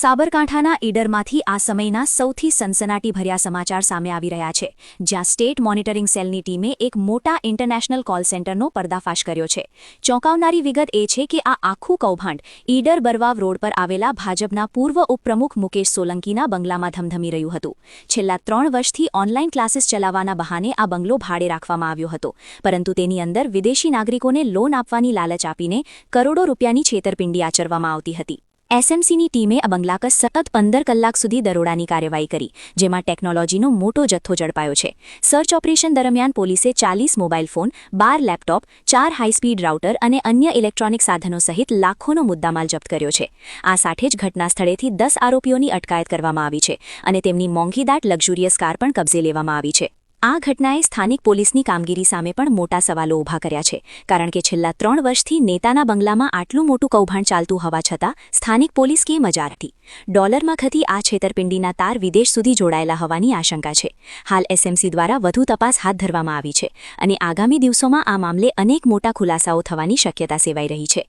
સાબરકાંઠાના ઈડરમાંથી આ સમયના સૌથી સનસનાટીભર્યા સમાચાર સામે આવી રહ્યા છે, જ્યાં સ્ટેટ મોનિટરિંગ સેલની ટીમે એક મોટા ઇન્ટરનેશનલ કોલ સેન્ટરનો પર્દાફાશ કર્યો છે. ચોંકાવનારી વિગત એ છે કે આ આખું કૌભાંડ ઈડર બરવાવ રોડ પર આવેલા ભાજપના પૂર્વ ઉપપ્રમુખ મુકેશ સોલંકીના બંગલામાં ધમધમી રહ્યું હતું. છેલ્લા 3 વર્ષથી ઓનલાઈન ક્લાસીસ ચલાવવાના બહાને આ બંગલો ભાડે રાખવામાં આવ્યો હતો, પરંતુ તેની અંદર વિદેશી નાગરિકોને લોન આપવાની લાલચ આપીને કરોડો રૂપિયાની છેતરપિંડી આચરવામાં આવતી હતી. એસએમસીની ટીમે આ બંગલા પર સતત 15 કલાક સુધી દરોડાની કાર્યવાહી કરી, જેમાં ટેકનોલોજીનો મોટો જથ્થો ઝડપાયો છે. સર્ચ ઓપરેશન દરમિયાન પોલીસે 40 mobile phone, 12 laptop, 4 high speed router અને અન્ય ઇલેક્ટ્રોનિક સાધનો સહિત લાખોનો મુદ્દામાલ જપ્ત કર્યો છે. આ સાથે જ ઘટના સ્થળેથી 10 આરોપીઓની અટકાયત કરવામાં આવી છે અને તેમની મોંઘીદાટ લક્ઝુરિયસ કાર પણ કબજે લેવામાં આવી છે. આ ઘટનાએ સ્થાનિક પોલીસની કામગીરી સામે પણ મોટા સવાલો ઊભા કર્યા છે, કારણ કે છેલ્લા 3 વર્ષથી નેતાના બંગલામાં આટલું મોટું કૌભાંડ ચાલતું હોવા છતાં સ્થાનિક પોલીસ કેમ અજાણ હતી? ડોલરમાં થતી આ છેતરપિંડીના તાર વિદેશ સુધી જોડાયેલા હોવાની આશંકા છે. હાલ એસએમસી દ્વારા વધુ તપાસ હાથ ધરવામાં આવી છે અને આગામી દિવસોમાં આ મામલે અનેક મોટા ખુલાસાઓ થવાની શક્યતા સેવાઈ રહી છે.